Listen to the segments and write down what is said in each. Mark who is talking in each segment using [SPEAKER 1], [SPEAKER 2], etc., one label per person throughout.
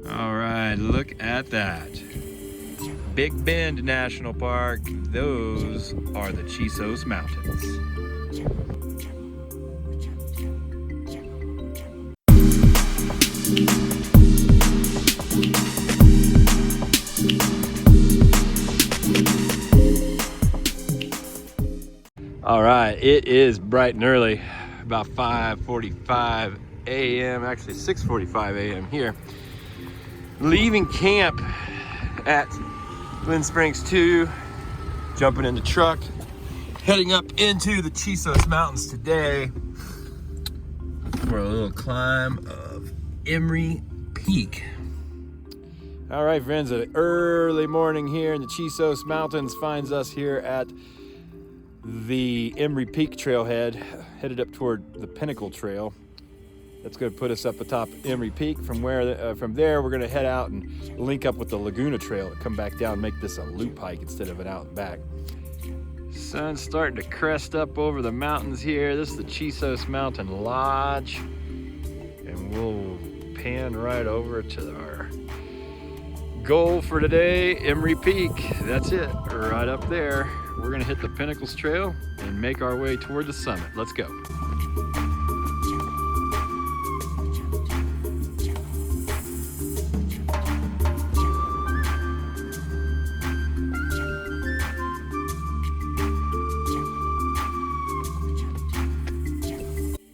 [SPEAKER 1] All right, look at that. Big Bend National Park. Those are the Chisos Mountains. All right, it is bright and early, about 5:45 a.m., actually 6:45 a.m. here. Leaving camp at Glen Springs 2, jumping in the truck, heading up into the Chisos Mountains today for a little climb of Emory Peak. All right, friends, an early morning here in the Chisos Mountains finds us here at the Emory Peak trailhead, headed up toward the Pinnacles Trail. That's going to put us up atop Emory Peak. From there, we're going to head out and link up with the Laguna Trail to come back down and make this a loop hike instead of an out and back. Sun's starting to crest up over the mountains here. This is the Chisos Mountain Lodge, and we'll pan right over to our goal for today, Emory Peak. That's it, right up there. We're gonna hit the Pinnacles Trail and make our way toward the summit. Let's go.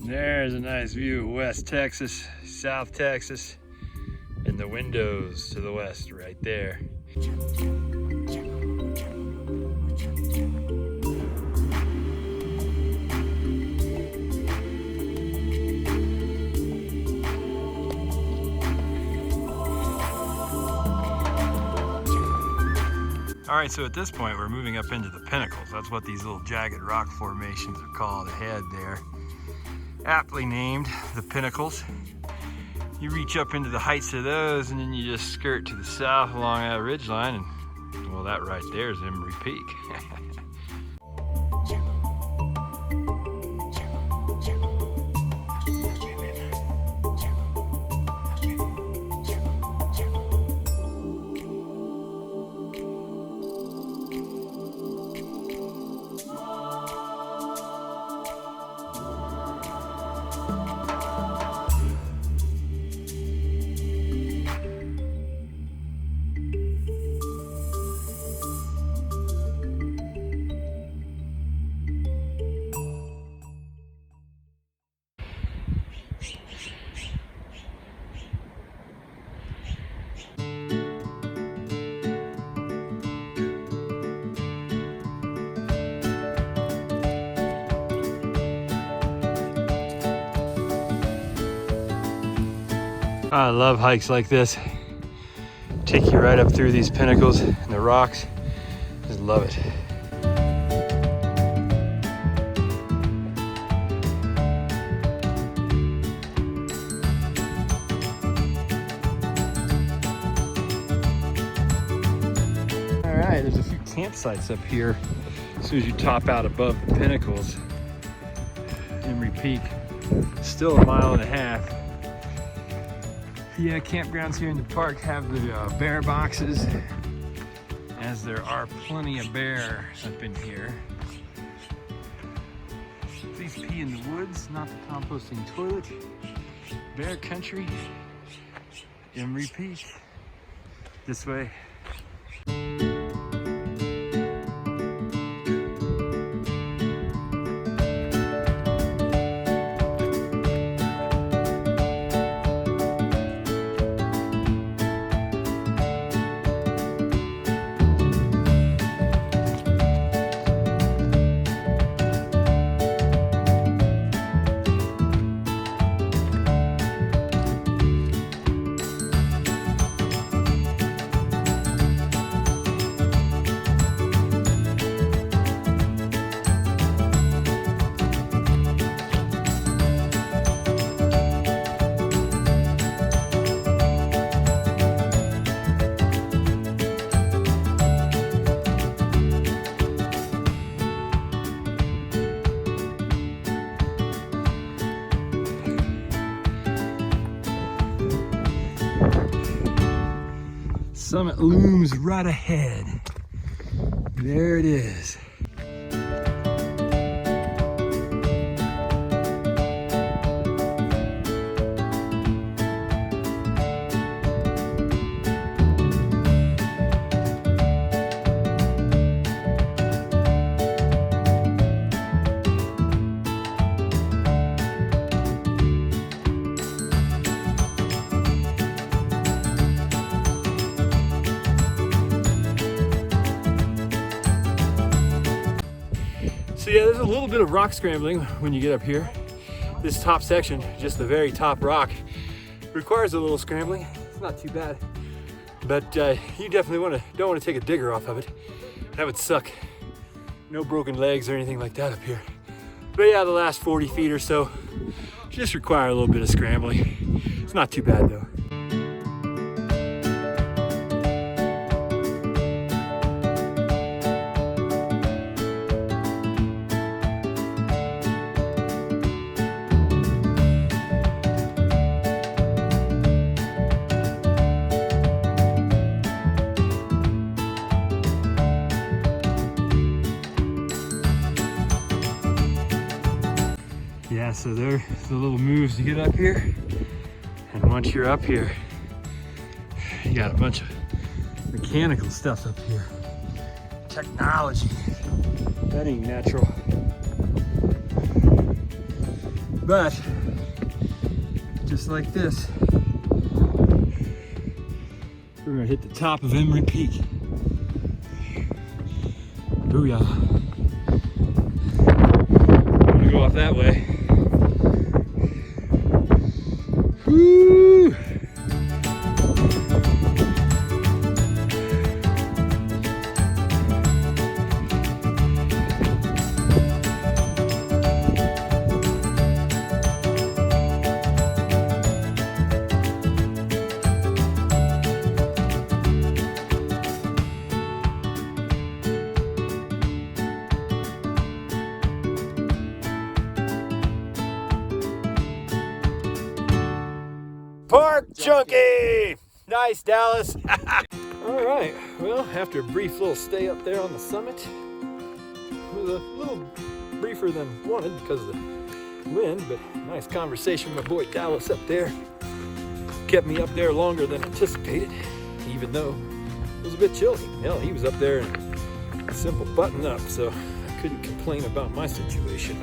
[SPEAKER 1] There's a nice view of West Texas, South Texas, and the windows to the west right there. All right, so at this point, we're moving up into the Pinnacles. That's what these little jagged rock formations are called ahead there. Aptly named the Pinnacles. You reach up into the heights of those, and then you just skirt to the south along that ridgeline, and well, that right there is Emory Peak. I love hikes like this. Take you right up through these pinnacles and the rocks. Just love it. All right, there's a few campsites up here as soon as you top out above the Pinnacles. Emory Peak, still 1.5 miles. Yeah, campgrounds here in the park have the bear boxes, as there are plenty of bear up in here. Please pee in the woods, not the composting toilet. Bear country, Emory Peak. This way. summit looms right ahead. There it is. So yeah, there's a little bit of rock scrambling when you get up here. This top section, just the very top rock, requires a little scrambling. It's not too bad, but you definitely don't want to take a digger off of it. That would suck. No broken legs or anything like that up here. But yeah, the last 40 feet or so just require a little bit of scrambling. It's not too bad though. Yeah, so there's the little moves to get up here. And once you're up here, you got a bunch of mechanical stuff up here. Technology. That ain't natural. But, just like this, we're gonna hit the top of Emory Peak. Booyah. I'm gonna go off that way. Woo! Park Junkie! Nice, Dallas. All right, well, after a brief little stay up there on the summit, it was a little briefer than wanted because of the wind, but nice conversation with my boy Dallas up there. Kept me up there longer than anticipated, even though it was a bit chilly. Hell, he was up there in a simple button up, so I couldn't complain about my situation.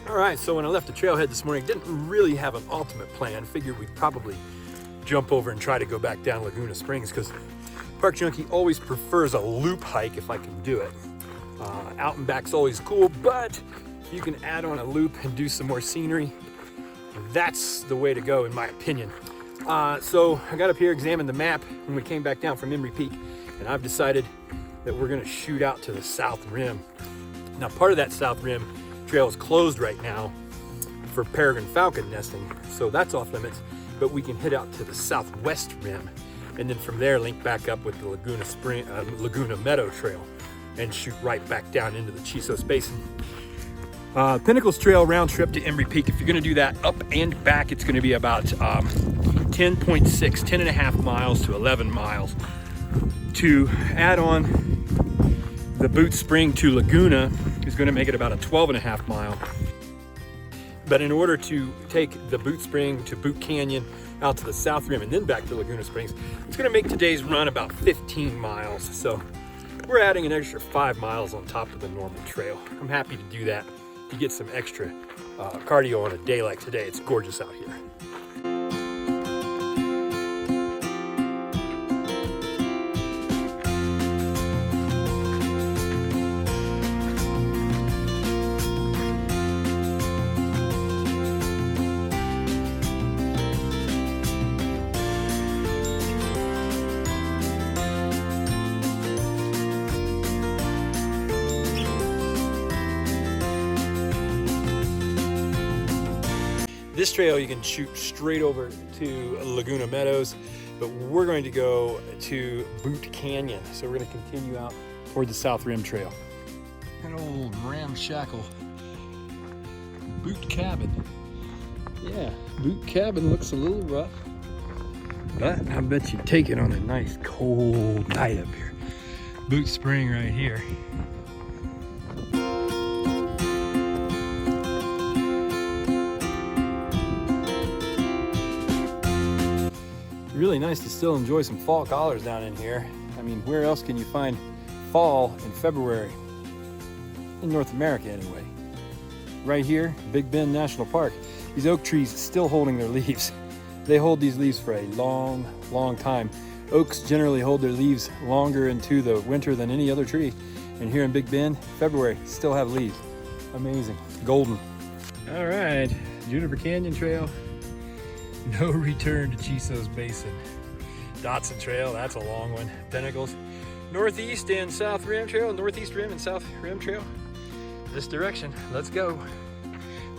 [SPEAKER 1] All right, so when I left the trailhead this morning, didn't really have an ultimate plan. Figured we'd probably jump over and try to go back down Laguna Springs because Park Junkie always prefers a loop hike if I can do it. Out and back's always cool, but if you can add on a loop and do some more scenery, that's the way to go in my opinion. So I got up here, examined the map when we came back down from Emory Peak, and I've decided that we're gonna shoot out to the south rim. Now part of that south rim trail is closed right now for peregrine falcon nesting, so that's off limits, but we can head out to the southwest rim and then from there link back up with the Laguna Meadow Trail and shoot right back down into the Chisos Basin. Pinnacles Trail round trip to Emory Peak, if you're gonna do that up and back, it's gonna be about 10 and a half miles to 11 miles. To add on the Boot Spring to Laguna is going to make it about a 12 and a half mile. But in order to take the Boot Spring to Boot Canyon out to the south rim and then back to Laguna Springs, it's going to make today's run about 15 miles. So we're adding an extra 5 miles on top of the normal trail. I'm happy to do that to get some extra cardio on a day like today. It's gorgeous out here.
[SPEAKER 2] This trail you can shoot straight over to Laguna Meadows, but we're going to go to Boot Canyon. So we're going to continue out toward the South Rim Trail. An old ramshackle boot cabin. Yeah, boot cabin looks a little rough, but I bet you'd take it on a nice cold night up here. Boot Spring right here. Really nice to still enjoy some fall colors down in here. I mean, where else can you find fall in February? In North America anyway. Right here, Big Bend National Park. These oak trees still holding their leaves. They hold these leaves for a long, long time. Oaks generally hold their leaves longer into the winter than any other tree. And here in Big Bend, February, still have leaves. Amazing, golden. All right, Juniper Canyon Trail. No return to Chisos Basin. Dotson Trail, that's a long one. Pinnacles. Northeast and South Rim Trail, Northeast Rim and South Rim Trail. This direction, let's go.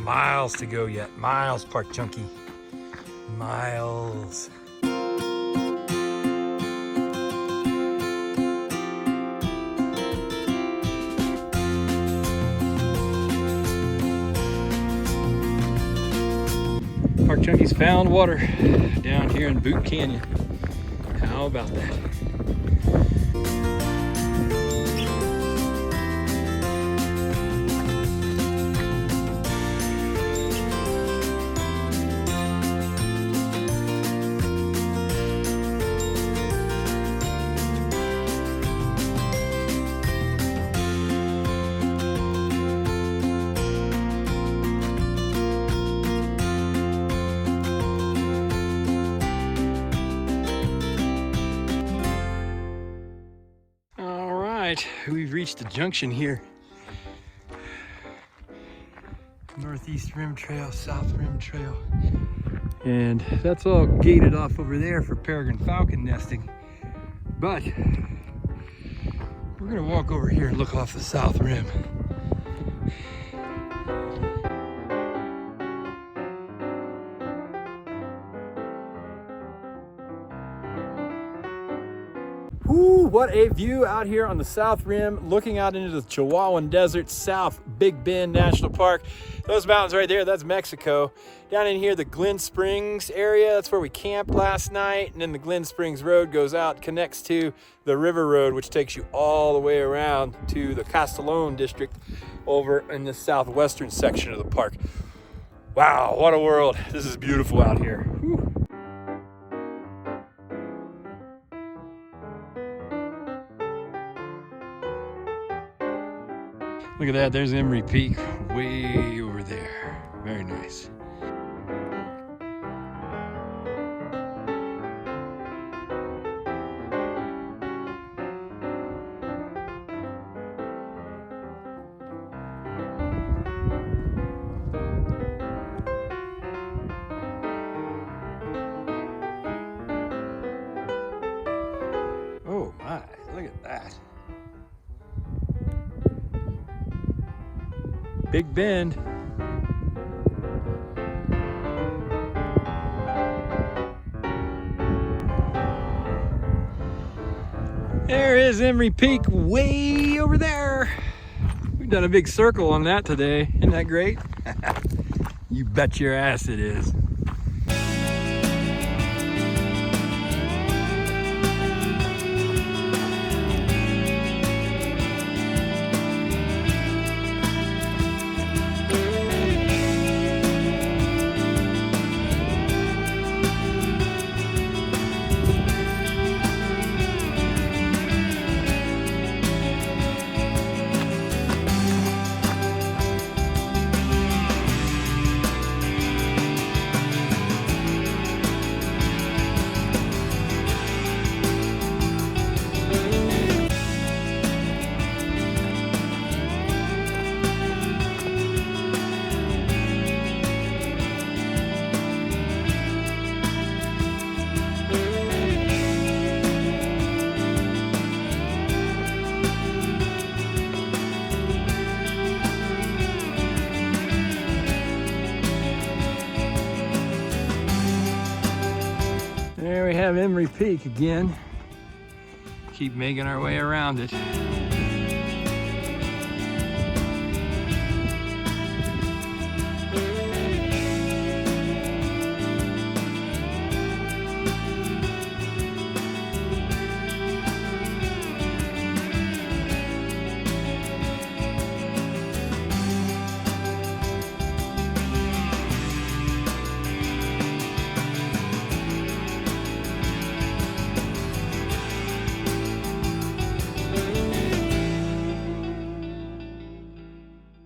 [SPEAKER 2] Miles to go yet. Miles, Park Junkie. Miles. Park Junkie's found water down here in Boot Canyon. How about that? We've reached the junction here. Northeast Rim Trail, South Rim Trail. And that's all gated off over there for peregrine falcon nesting. But we're gonna walk over here and look off the South Rim. Ooh, what a view out here on the South Rim, looking out into the Chihuahuan Desert, South Big Bend National Park. Those mountains right there, that's Mexico. Down in here, the Glen Springs area, that's where we camped last night. And then the Glen Springs Road goes out, connects to the River Road, which takes you all the way around to the Castellón district over in the southwestern section of the park. Wow, what a world. This is beautiful out here. Whew. Look at that, there's Emory Peak way over there. Very nice. Oh my, look at that. Big Bend. There is Emory Peak way over there. We've done a big circle on that today. Isn't that great? You bet your ass it is. have Emory Peak again. Keep making our way around it.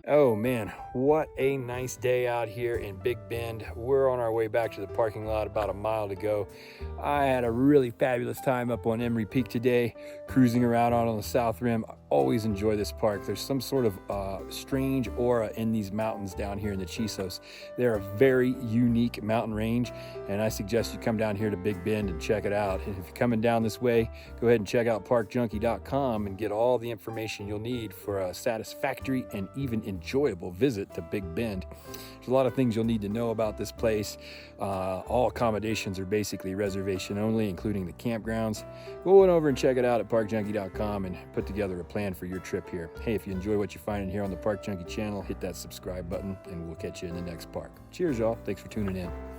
[SPEAKER 2] Oh man, what a nice day out here in Big Bend. We're on our way back to the parking lot, about a mile to go. I had a really fabulous time up on Emory Peak today, cruising around out on the South Rim. I always enjoy this park. There's some sort of strange aura in these mountains down here in the Chisos. They're a very unique mountain range, and I suggest you come down here to Big Bend and check it out. And if you're coming down this way, go ahead and check out parkjunkie.com and get all the information you'll need for a satisfactory and even enjoyable visit to Big Bend. There's a lot of things you'll need to know about this place. All accommodations are basically reservation only, including the campgrounds. Go on over and check it out at parkjunkie.com and put together a plan for your trip here. Hey, if you enjoy what you find in here on the Park Junkie channel, hit that subscribe button and we'll catch you in the next park. Cheers, y'all. Thanks for tuning in.